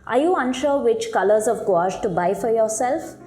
Are you unsure which colors of gouache to buy for yourself?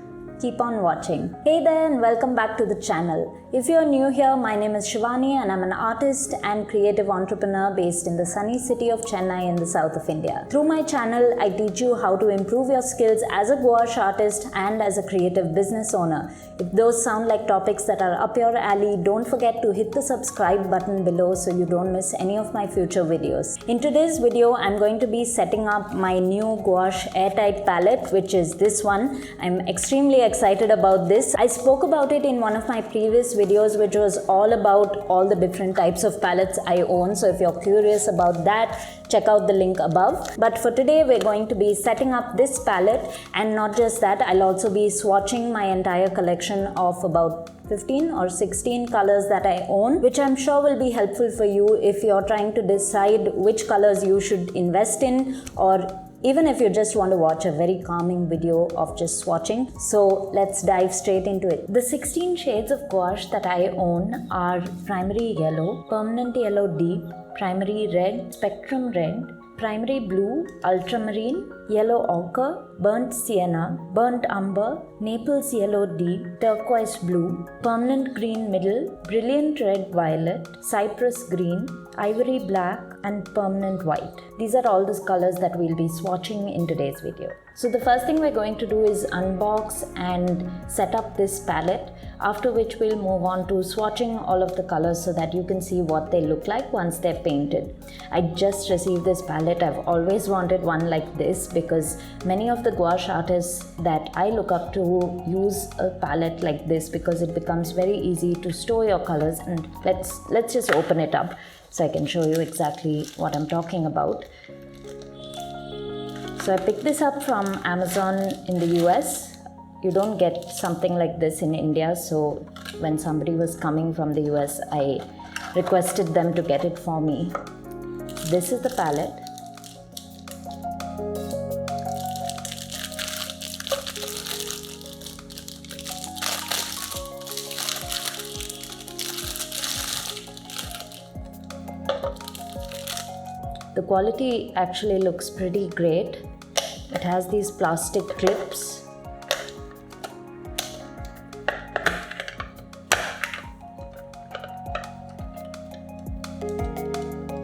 Keep on watching. Hey there and welcome back to the channel. If you're new here, my name is Shivani and I'm an artist and creative entrepreneur based in the sunny city of Chennai in the south of India. Through my channel, I teach you how to improve your skills as a gouache artist and as a creative business owner. If those sound like topics that are up your alley, don't forget to hit the subscribe button below so you don't miss any of my future videos. In today's video, I'm going to be setting up my new Gouache Airtight Palette, which is this one. I'm extremely excited about this. I spoke about it in one of my previous videos, which was all about all the different types of palettes I own. So if you're curious about that, check out the link above. But for today, we're going to be setting up this palette, and not just that, I'll also be swatching my entire collection of about 15 or 16 colors that I own, which I'm sure will be helpful for you if you're trying to decide which colors you should invest in, or even if you just want to watch a very calming video of just swatching. So let's dive straight into it. The 16 shades of gouache that I own are primary yellow, permanent yellow deep, primary red, spectrum red, primary blue, ultramarine, yellow ochre, burnt sienna, burnt umber, Naples yellow deep, turquoise blue, permanent green middle, brilliant red violet, cypress green, ivory black, and permanent white. These are all the colors that we'll be swatching in today's video. So the first thing we're going to do is unbox and set up this palette, after which we'll move on to swatching all of the colors so that you can see what they look like once they're painted. I just received this palette. I've always wanted one like this because many of the gouache artists that I look up to use a palette like this because it becomes very easy to store your colors. And let's just open it up so I can show you exactly what I'm talking about. So I picked this up from Amazon in the US. You don't get something like this in India, so when somebody was coming from the US, I requested them to get it for me. This is the palette. The quality actually looks pretty great. It has these plastic clips.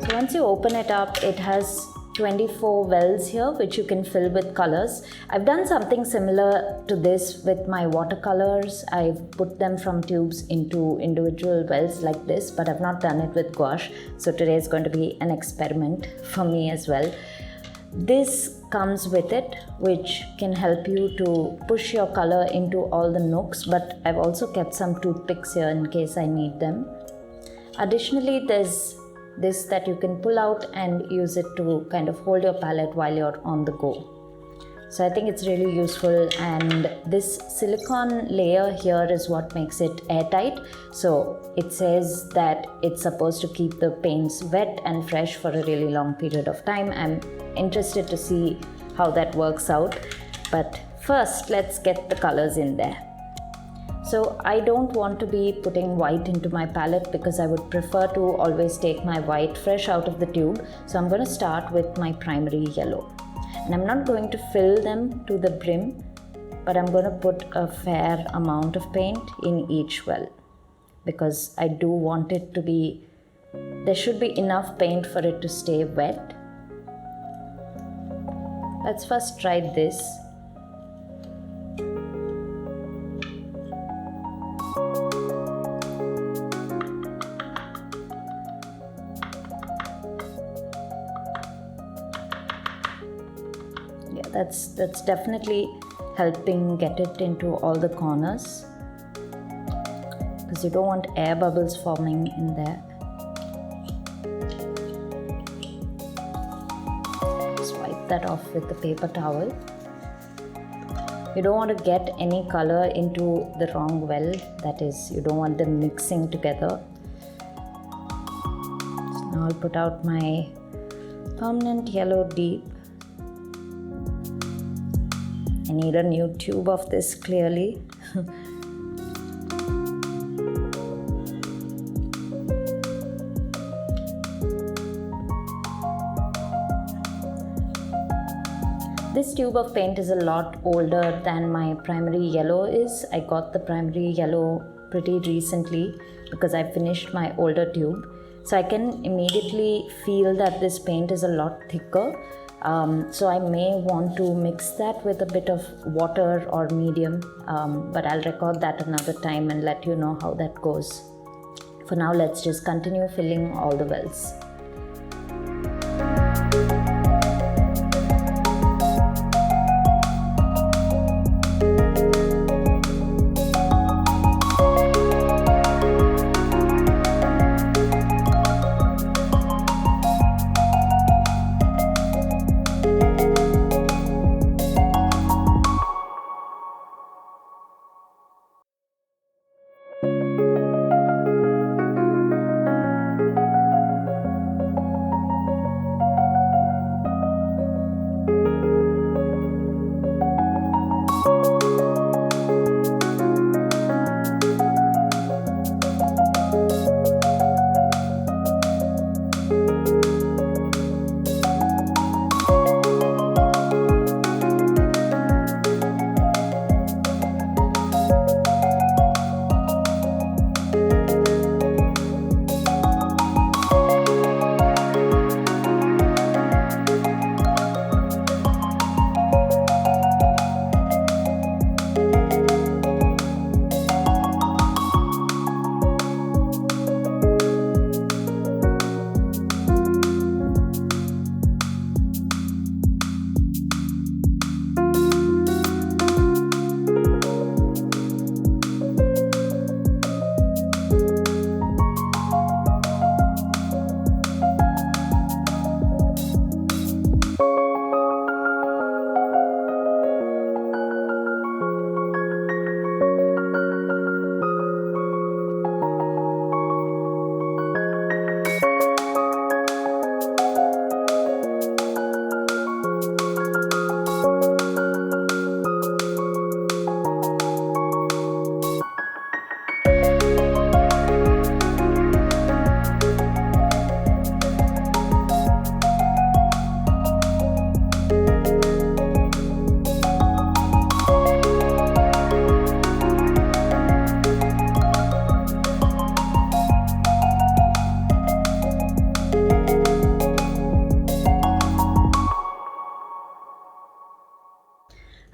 So once you open it up, it has 24 wells here which you can fill with colors. I've done something similar to this with my watercolors. I've put them from tubes into individual wells like this, but I've not done it with gouache. So today is going to be an experiment for me as well. This comes with it, which can help you to push your color into all the nooks, but I've also kept some toothpicks here in case I need them. Additionally, there's this that you can pull out and use it to kind of hold your palette while you're on the go. So I think it's really useful, and this silicone layer here is what makes it airtight. So it says that it's supposed to keep the paints wet and fresh for a really long period of time. I'm interested to see how that works out, but first let's get the colors in there. So I don't want to be putting white into my palette because I would prefer to always take my white fresh out of the tube. So I'm going to start with my primary yellow. And I'm not going to fill them to the brim, but I'm going to put a fair amount of paint in each well because I do want it to be, there should be enough paint for it to stay wet. Let's first try this. That's definitely helping get it into all the corners because you don't want air bubbles forming in there. Just wipe that off with the paper towel. You don't want to get any color into the wrong well, that is, you don't want them mixing together. So now I'll put out my permanent yellow deep. I need a new tube of this clearly. This tube of paint is a lot older than my primary yellow is. I got the primary yellow pretty recently because I finished my older tube. So I can immediately feel that this paint is a lot thicker. So I may want to mix that with a bit of water or medium, but I'll record that another time and let you know how that goes. For now, let's just continue filling all the wells.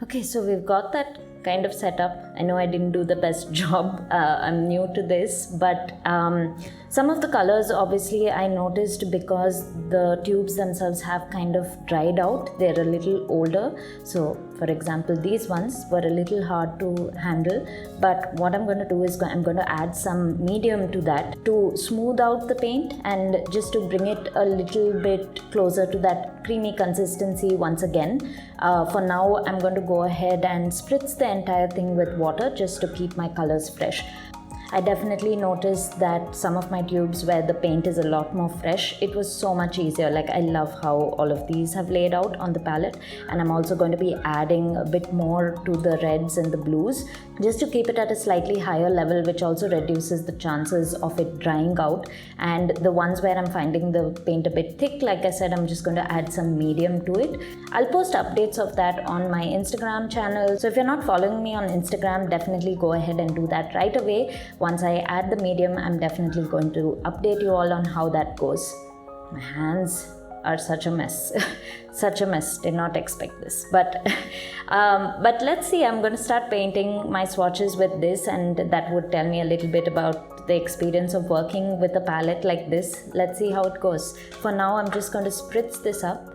Okay, so we've got that kind of set up. I know I didn't do the best job. I'm new to this, but some of the colors obviously I noticed because the tubes themselves have kind of dried out. They're a little older. So for example, these ones were a little hard to handle, but what I'm going to do is I'm going to add some medium to that to smooth out the paint and just to bring it a little bit closer to that creamy consistency once again. For now, I'm going to go ahead and spritz the entire thing with water just to keep my colors fresh. I definitely noticed that some of my tubes where the paint is a lot more fresh, it was so much easier. Like, I love how all of these have laid out on the palette, and I'm also going to be adding a bit more to the reds and the blues just to keep it at a slightly higher level, which also reduces the chances of it drying out. And the ones where I'm finding the paint a bit thick, like I said, I'm just going to add some medium to it. I'll post updates of that on my Instagram channel. So if you're not following me on Instagram, definitely go ahead and do that right away. Once I add the medium, I'm definitely going to update you all on how that goes. My hands are such a mess. Such a mess. Did not expect this. But let's see. I'm going to start painting my swatches with this, and that would tell me a little bit about the experience of working with a palette like this. Let's see how it goes. For now, I'm just going to spritz this up.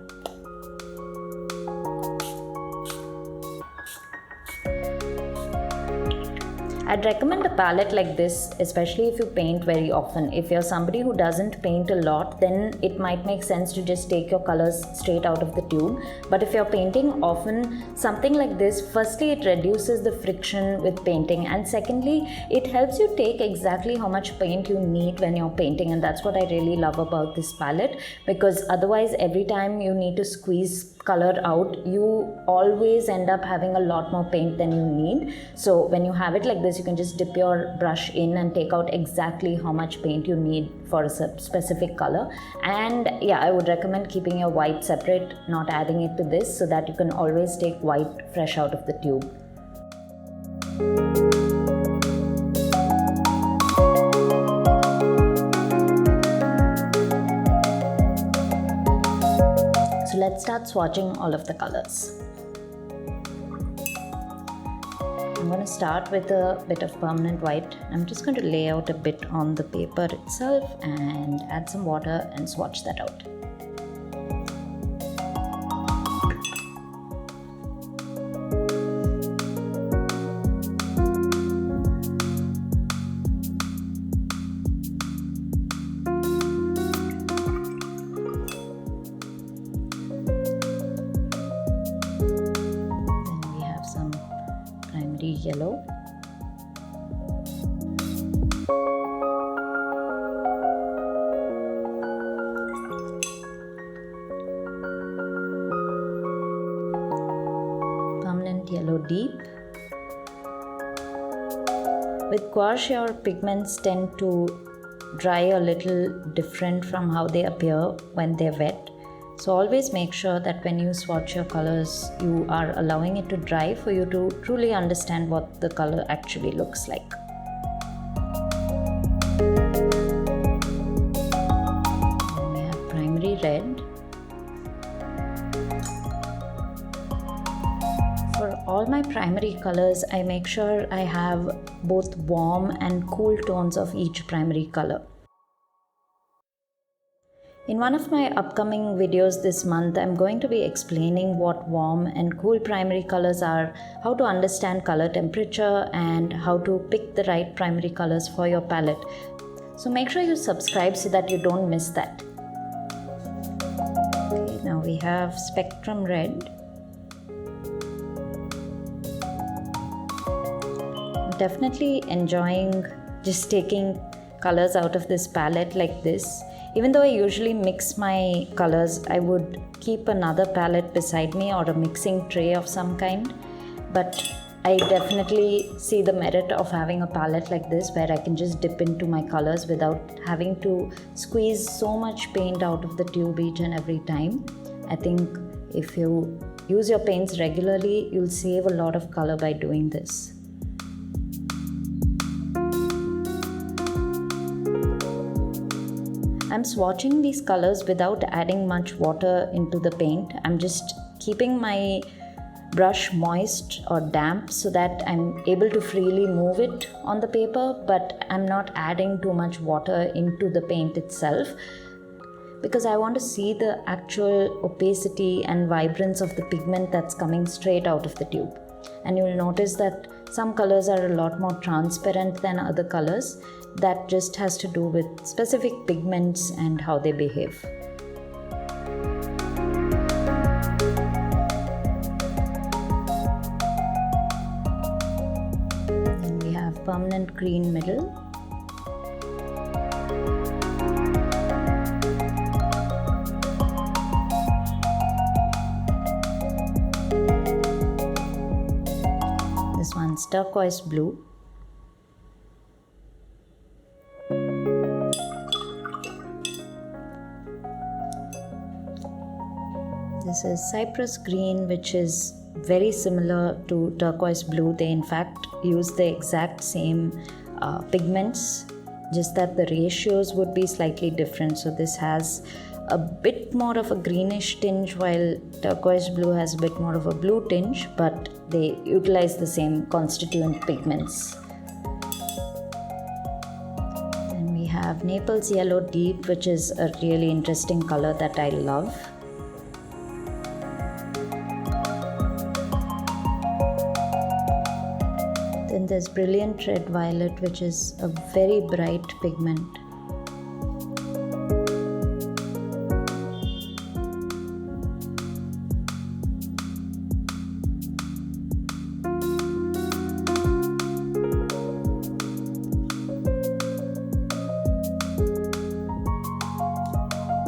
I'd recommend a palette like this, especially if you paint very often. If you're somebody who doesn't paint a lot, then it might make sense to just take your colors straight out of the tube. But if you're painting often, something like this, firstly, it reduces the friction with painting, and secondly, it helps you take exactly how much paint you need when you're painting. And that's what I really love about this palette, because otherwise every time you need to squeeze color out, you always end up having a lot more paint than you need. So when you have it like this, you can just dip your brush in and take out exactly how much paint you need for a specific color. And yeah, I would recommend keeping your white separate, not adding it to this, so that you can always take white fresh out of the tube. So let's start swatching all of the colors. I'm going to start with a bit of permanent white. I'm just going to lay out a bit on the paper itself and add some water and swatch that out. Yellow. Permanent yellow deep. With gouache, your pigments tend to dry a little different from how they appear when they're wet. So always make sure that when you swatch your colors, you are allowing it to dry for you to truly understand what the color actually looks like. Then we have primary red. For all my primary colors, I make sure I have both warm and cool tones of each primary color. In one of my upcoming videos this month, I'm going to be explaining what warm and cool primary colors are, how to understand color temperature, and how to pick the right primary colors for your palette. So make sure you subscribe so that you don't miss that. Okay, now we have Spectrum Red. I'm definitely enjoying just taking colors out of this palette like this. Even though I usually mix my colors, I would keep another palette beside me or a mixing tray of some kind. But I definitely see the merit of having a palette like this where I can just dip into my colors without having to squeeze so much paint out of the tube each and every time. I think if you use your paints regularly, you'll save a lot of color by doing this. I'm swatching these colors without adding much water into the paint. I'm just keeping my brush moist or damp so that I'm able to freely move it on the paper, but I'm not adding too much water into the paint itself because I want to see the actual opacity and vibrance of the pigment that's coming straight out of the tube. And you'll notice that some colors are a lot more transparent than other colors. That just has to do with specific pigments and how they behave. Then we have permanent green middle. This one's turquoise blue. This is cypress green, which is very similar to turquoise blue. They in fact use the exact same pigments, just that the ratios would be slightly different. So this has a bit more of a greenish tinge while turquoise blue has a bit more of a blue tinge, but they utilize the same constituent pigments. Then we have Naples Yellow Deep, which is a really interesting color that I love. Then there's Brilliant Red Violet, which is a very bright pigment.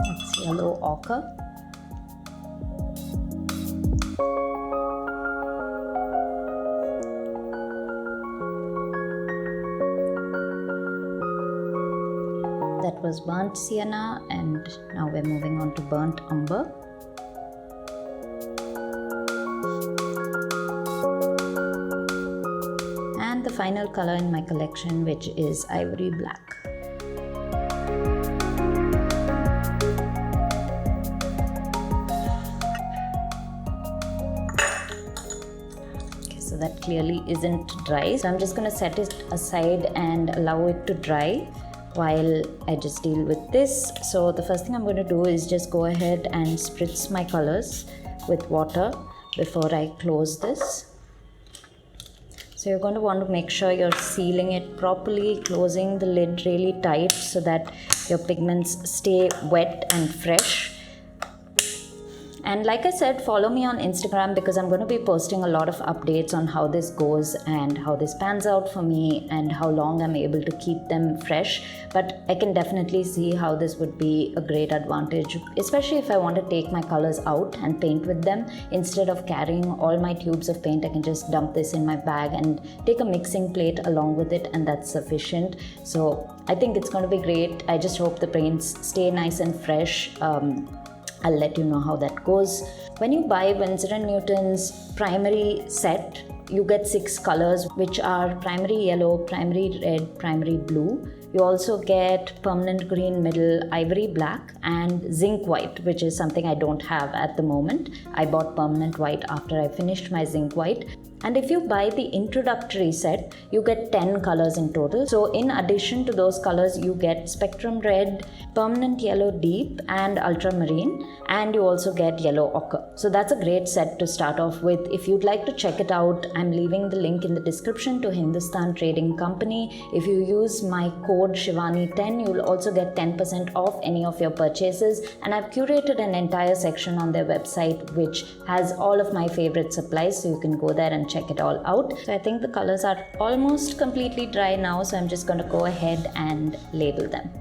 That's Yellow Ochre. was burnt sienna, and now we're moving on to burnt umber. And the final color in my collection, which is ivory black. So that clearly isn't dry, so I'm just going to set it aside and allow it to dry while I just deal with this. So the first thing I'm going to do is just go ahead and spritz my colors with water before I close this. So you're going to want to make sure you're sealing it properly, closing the lid really tight so that your pigments stay wet and fresh. And like I said, follow me on Instagram because I'm going to be posting a lot of updates on how this goes and how this pans out for me and how long I'm able to keep them fresh. But I can definitely see how this would be a great advantage, especially if I want to take my colors out and paint with them. Instead of carrying all my tubes of paint, I can just dump this in my bag and take a mixing plate along with it, and that's sufficient. So I think it's going to be great. I just hope the paints stay nice and fresh. I'll let you know how that goes. When you buy Winsor & Newton's primary set, you get 6 colors, which are primary yellow, primary red, primary blue. You also get permanent green middle, ivory black, and zinc white, which is something I don't have at the moment. I bought permanent white after I finished my zinc white. And if you buy the introductory set, you get 10 colors in total. So in addition to those colors, you get spectrum red, permanent yellow deep, and ultramarine, and you also get yellow ochre. So that's a great set to start off with. If you'd like to check it out, I'm leaving the link in the description to Hindustan Trading Company. If you use my code Shivani10, you'll also get 10% off any of your purchases. And I've curated an entire section on their website which has all of my favorite supplies, so you can go there and check it all out. So I think the colors are almost completely dry now, so I'm just going to go ahead and label them.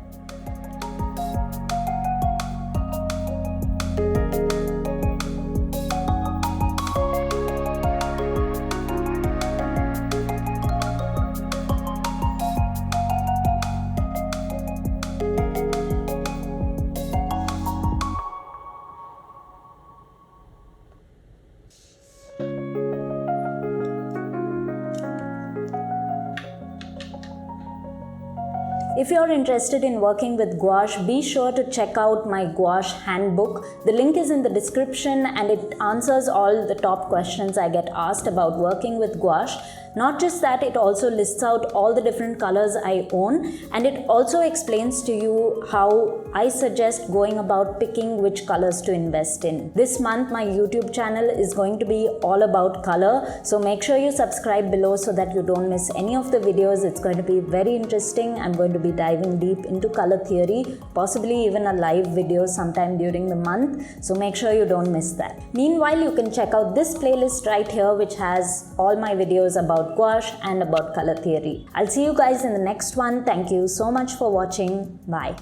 If you're interested in working with gouache, be sure to check out my gouache handbook. The link is in the description and it answers all the top questions I get asked about working with gouache. Not just that, it also lists out all the different colors I own, and it also explains to you how I suggest going about picking which colors to invest in. This month my YouTube channel is going to be all about color, so make sure you subscribe below so that you don't miss any of the videos. It's going to be very interesting. I'm going to be diving deep into color theory, possibly even a live video sometime during the month, so make sure you don't miss that. Meanwhile, you can check out this playlist right here which has all my videos about gouache and about color theory. I'll see you guys in the next one. Thank you so much for watching. Bye.